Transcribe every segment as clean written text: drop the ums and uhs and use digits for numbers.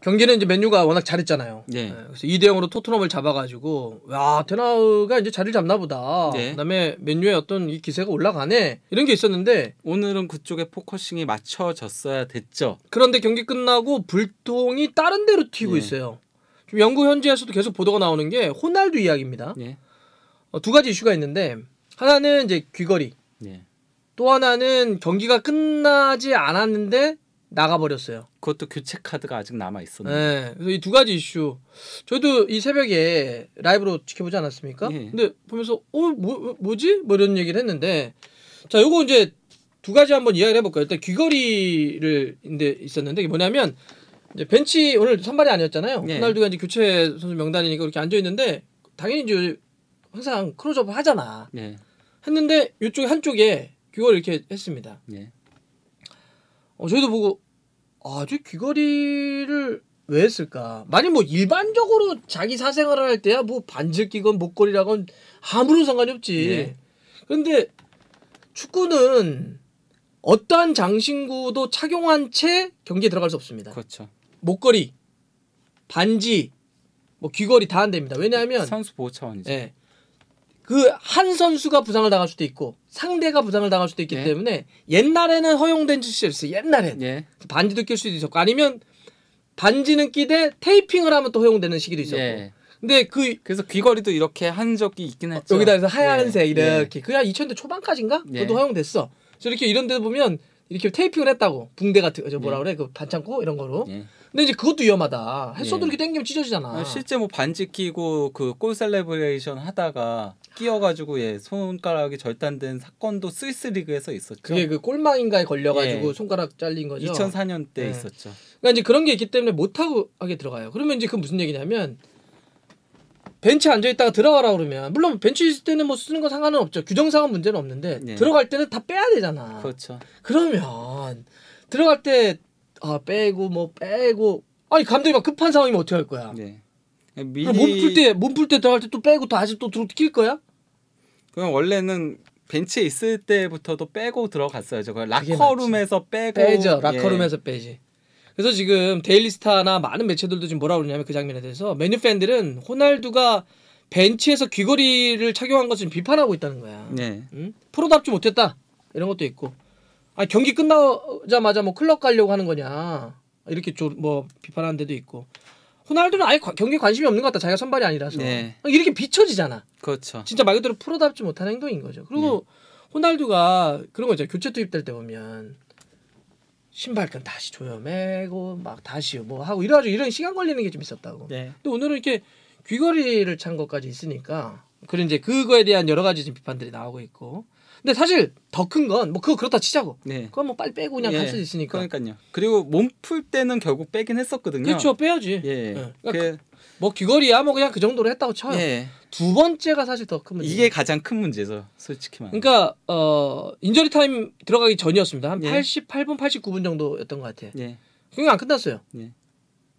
경기는 이제 맨유가 워낙 잘했잖아요. 네. 그래서 2대0으로 토트넘을 잡아가지고 야 테나우가 이제 자리를 잡나 보다. 네. 그다음에 맨유의 어떤 이 기세가 올라가네 이런 게 있었는데 오늘은 그쪽에 포커싱이 맞춰졌어야 됐죠. 그런데 경기 끝나고 불통이 다른 데로 튀고 네. 있어요. 좀 영국 현지에서도 계속 보도가 나오는 게 호날두 이야기입니다. 네. 두 가지 이슈가 있는데 하나는 이제 귀걸이, 네. 또 하나는 경기가 끝나지 않았는데 나가버렸어요. 그것도 교체 카드가 아직 남아 있었네요. 네, 그래서 이 두 가지 이슈 저희도 이 새벽에 라이브로 지켜보지 않았습니까? 예. 근데 보면서 뭐지? 뭐 이런 얘기를 했는데 자 요거 이제 두 가지 한번 이야기를 해볼까요? 일단 귀걸이를 있었는데 이게 뭐냐면 이제 벤치 오늘 선발이 아니었잖아요. 예. 호날두가 이제 교체 선수 명단이니까 이렇게 앉아 있는데 당연히 이제 항상 크로즈업 하잖아. 네. 했는데 이쪽에 한쪽에 귀걸이 이렇게 했습니다. 네. 저희도 보고 저 귀걸이를 왜 했을까? 만약 뭐 일반적으로 자기 사생활을 할 때야 뭐 반지 끼건 목걸이라건 아무런 상관이 없지. 네. 그런데 축구는 어떠한 장신구도 착용한 채 경기에 들어갈 수 없습니다. 그렇죠. 목걸이, 반지, 뭐 귀걸이 다 안 됩니다. 왜냐하면 선수 보호 차원이죠. 예. 그 한 선수가 부상을 당할 수도 있고 상대가 부상을 당할 수도 있기 예. 때문에 옛날에는 허용된 짓이었어요. 옛날엔 예. 반지도 낄 수도 있었고 아니면 반지는 끼되 테이핑을 하면 또 허용되는 시기도 있었고. 예. 근데 그래서 귀걸이도 이렇게 한 적이 있긴 했죠. 여기다 해서 하얀색 예. 이렇게 그냥 2000대 초반까지인가? 예. 그것도 허용됐어. 그래서 이렇게 이런 데 보면 이렇게 테이핑을 했다고 붕대 같은 저 뭐라 그래 그 반창고 이런 거로. 예. 근데 이제 그것도 위험하다. 했어도 예. 이렇게 당기면 찢어지잖아. 실제 뭐 반지 끼고 그 골 셀레브레이션 하다가 끼어가지고 손가락이 절단된 사건도 스위스 리그에서 있었죠. 그게 그 꼴망인가에 걸려가지고 예. 손가락 잘린 거죠. 2004년 때 예. 있었죠. 그러니까 이제 그런 게 있기 때문에 못하고 하게 들어가요. 그러면 이제 그 무슨 얘기냐면 벤치에 앉아있다가 들어가라 그러면 물론 벤치 있을 때는 뭐 쓰는 거 상관은 없죠. 규정상은 문제는 없는데 예. 들어갈 때는 다 빼야 되잖아. 그렇죠. 그러면 들어갈 때 빼고 뭐 빼고 아니 감독이 막 급한 상황이면 어떻게 할 거야? 네. 몸 풀 때 들어갈 때 또 빼고 다시 또 낄 거야? 그냥 원래는 벤치에 있을 때부터도 빼고 들어갔어야죠. 그게 라커룸에서 빼고 빼죠. 라커룸에서 빼지. 그래서 지금 데일리스타나 많은 매체들도 지금 뭐라 그러냐면 그 장면에 대해서 맨유 팬들은 호날두가 벤치에서 귀걸이를 착용한 것을 비판하고 있다는 거야. 네. 응? 프로답지 못했다 이런 것도 있고. 아니 경기 끝나자마자 뭐 클럽 가려고 하는 거냐 이렇게 뭐 비판하는 데도 있고. 호날두는 아예 경기에 관심이 없는 것 같다. 자기가 선발이 아니라서. 네. 이렇게 비춰지잖아. 그렇죠. 진짜 말 그대로 프로답지 못한 행동인 거죠. 그리고 호날두가 그런 거 있잖아요. 교체 투입될 때 보면 신발끈 다시 조여매고 막 다시 뭐 하고 이래가지고 이런 시간 걸리는 게 좀 있었다고. 네. 근데 오늘은 이렇게 귀걸이를 찬 것까지 있으니까 그런 이제 그거에 대한 여러 가지 지금 비판들이 나오고 있고. 근데 사실 더 큰 건 뭐 그거 그렇다 치자고. 네. 그건 뭐 빨리 빼고 그냥 갈 수도 있으니까. 그러니까요. 그리고 몸 풀 때는 결국 빼긴 했었거든요. 그렇죠, 빼야지. 예. 그러니까 뭐 귀걸이야 뭐 그냥 그 정도로 했다고 쳐요. 예. 두 번째가 사실 더 큰 문제. 이게 가장 큰 문제죠, 솔직히 말하면. 그러니까 인저리 타임 들어가기 전이었습니다. 한 예. 88분, 89분 정도였던 것 같아. 예. 경기 안 끝났어요. 예.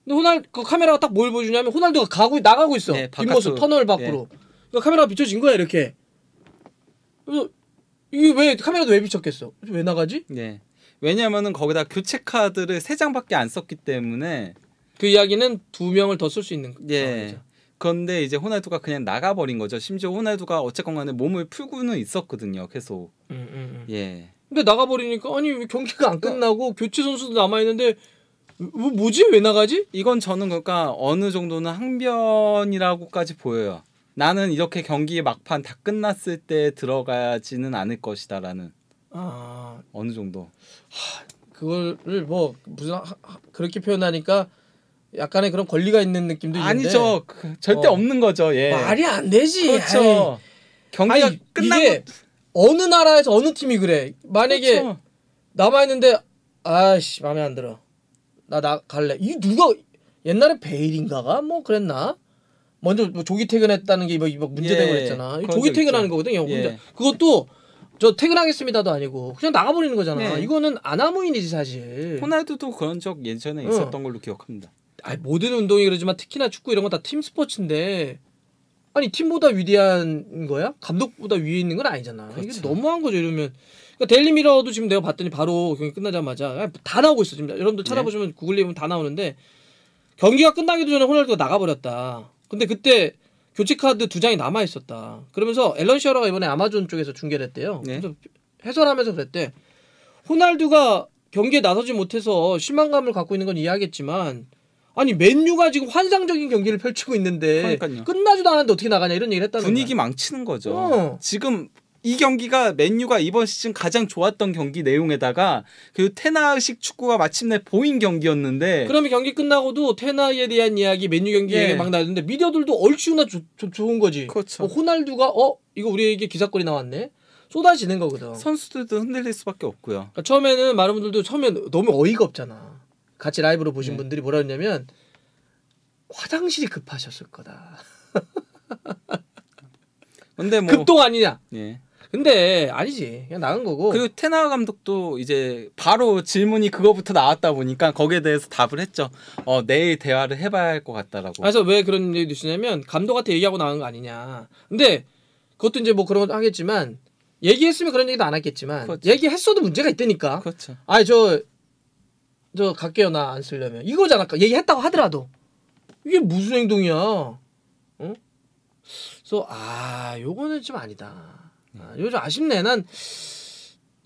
근데 그 카메라가 딱 뭘 보여주냐면 호날두가 나가고 있어. 예, 뒷모습 터널 밖으로. 그러니까 카메라가 비춰진 거야 이렇게. 그래서 이게 왜 카메라도 왜 비쳤겠어? 왜 나가지? 네. 왜냐면은 거기다 교체 카드를 3장밖에 안 썼기 때문에 그 이야기는 2명을 더 쓸 수 있는 예. 상황이죠. 그런데 이제 호날두가 그냥 나가버린 거죠. 심지어 호날두가 어쨌건 간에 몸을 풀고는 있었거든요. 계속. 예. 근데 나가버리니까 아니 왜 경기가 안 끝나고 교체 선수도 남아있는데 뭐지? 왜 나가지? 이건 저는 그러니까 어느 정도는 항변이라고까지 보여요. 나는 이렇게 경기 막판 다 끝났을 때 들어가지는 않을 것이다라는 어느 정도. 그거를 뭐 무슨 그렇게 표현하니까 약간의 그런 권리가 있는 느낌도 있는데 아니죠. 절대 없는 거죠. 예. 말이 안 되지. 그렇죠. 경기가 끝나고 이게 어느 나라에서 어느 팀이 그래. 만약에 그렇죠. 남아있는데 아씨 마음에 안 들어. 나 갈래. 이 누가 옛날에 베일인가가 뭐 그랬나? 먼저 뭐 조기 퇴근했다는 게 뭐 문제되고 그랬잖아. 조기 퇴근하는 거거든요. 혼자. 그것도 저 퇴근하겠습니다도 아니고 그냥 나가버리는 거잖아. 이거는 아나무인이지 사실. 호날두도 그런 적 예전에 있었던 걸로 기억합니다. 아니, 모든 운동이 그러지만 특히나 축구 이런 건 다 팀 스포츠인데 아니 팀보다 위대한 거야? 감독보다 위에 있는 건 아니잖아. 그렇죠. 이게 너무한 거죠 이러면. 그러니까 데일리미러도 지금 내가 봤더니 바로 경기 끝나자마자 다 나오고 있어. 지금 여러분들 찾아보시면 구글에 보면 다 나오는데 경기가 끝나기도 전에 호날두가 나가버렸다. 근데 그때 교체 카드 2장이 남아 있었다. 그러면서 앨런 시어러가 이번에 아마존 쪽에서 중계를 했대요. 네. 그래서 해설하면서 그랬대. 호날두가 경기에 나서지 못해서 실망감을 갖고 있는 건 이해하겠지만 아니 맨유가 지금 환상적인 경기를 펼치고 있는데 그러니까요. 끝나지도 않았는데 어떻게 나가냐 이런 얘기를 했다는 분위기 거야. 망치는 거죠. 지금 이 경기가 맨유가 이번 시즌 가장 좋았던 경기 내용에다가 그 테나식 축구가 마침내 보인 경기였는데 그러면 경기 끝나고도 테나에 대한 이야기 맨유 경기 얘기 막 나왔는데 미디어들도 얼추나 좋은 거지. 그렇죠. 호날두가 이거 우리에게 기사거리 나왔네. 쏟아지는 거거든. 선수들도 흔들릴 수밖에 없고요. 그러니까 처음에는 많은 분들도 처음에 너무 어이가 없잖아. 같이 라이브로 보신 분들이 뭐라 했냐면 화장실이 급하셨을 거다. 근데 뭐 급동 아니냐? 예. 근데 아니지. 그냥 나간 거고. 그리고 테나 감독도 이제 바로 질문이 그거부터 나왔다 보니까 거기에 대해서 답을 했죠. 내일 대화를 해봐야 할 것 같다라고. 그래서 왜 그런 얘기 있으냐면 감독한테 얘기하고 나간 거 아니냐. 근데 그것도 이제 뭐 그런 거 하겠지만 얘기했으면 그런 얘기도 안 했겠지만 그렇죠. 얘기했어도 문제가 있다니까. 그렇죠. 아니 저 갈게요 나 안 쓰려면 이거잖아. 얘기했다고 하더라도 이게 무슨 행동이야? 어? 그래서 요거는 좀 아니다. 요즘 아쉽네. 난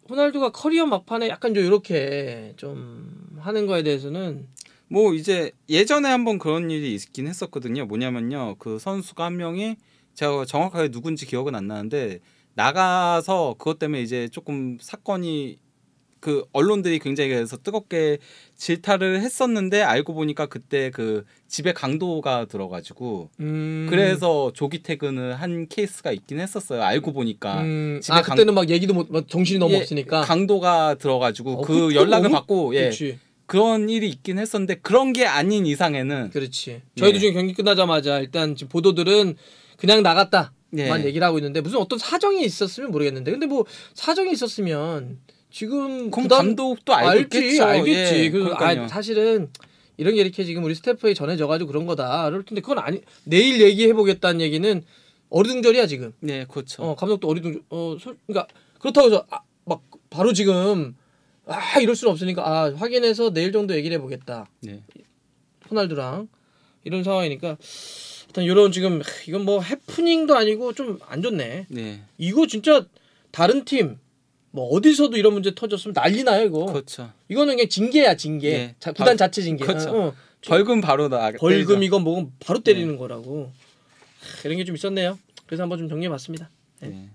호날두가 커리어 막판에 약간 좀 이렇게 좀 하는 거에 대해서는 뭐 이제 예전에 한번 그런 일이 있긴 했었거든요. 뭐냐면요. 그 선수가 한 명이 제가 정확하게 누군지 기억은 안 나는데 나가서 그것 때문에 이제 조금 사건이 그 언론들이 굉장히 그래서 뜨겁게 질타를 했었는데 알고 보니까 그때 그 집에 강도가 들어가지고 그래서 조기 퇴근을 한 케이스가 있긴 했었어요. 알고 보니까 집에 그때는 막 얘기도 못 정신이 너무 없으니까 강도가 들어가지고 그 연락을 받고 그렇지. 그런 일이 있긴 했었는데 그런 게 아닌 이상에는 그렇지. 저희도 지금 경기 끝나자마자 일단 지금 보도들은 그냥 나갔다만 얘기를 하고 있는데 무슨 어떤 사정이 있었으면 모르겠는데 근데 뭐 사정이 있었으면 지금 그럼 감독도 알겠지. 알겠지. 사실은 이런 게 이렇게 지금 우리 스태프에 전해져가지고 그런 거다. 그럴 텐데 그건 아니. 내일 얘기해 보겠다는 얘기는 어리둥절이야 지금. 네, 그렇죠. 감독도 어리둥절. 그러니까 그렇다고 해서 막 바로 지금 이럴 수는 없으니까 확인해서 내일 정도 얘기를 해보겠다. 네. 호날두랑 이런 상황이니까 일단 이런 지금 이건 뭐 해프닝도 아니고 좀 안 좋네. 네. 이거 진짜 다른 팀. 뭐 어디서도 이런 문제 터졌으면 난리 나요 이거. 그렇죠. 이거는 그냥 징계야 징계. 네. 구단 자체 징계. 그렇죠. 벌금 바로 벌금 이건 뭐 바로 때리는 거라고. 이런 게 좀 있었네요. 그래서 한번 좀 정리해봤습니다. 네.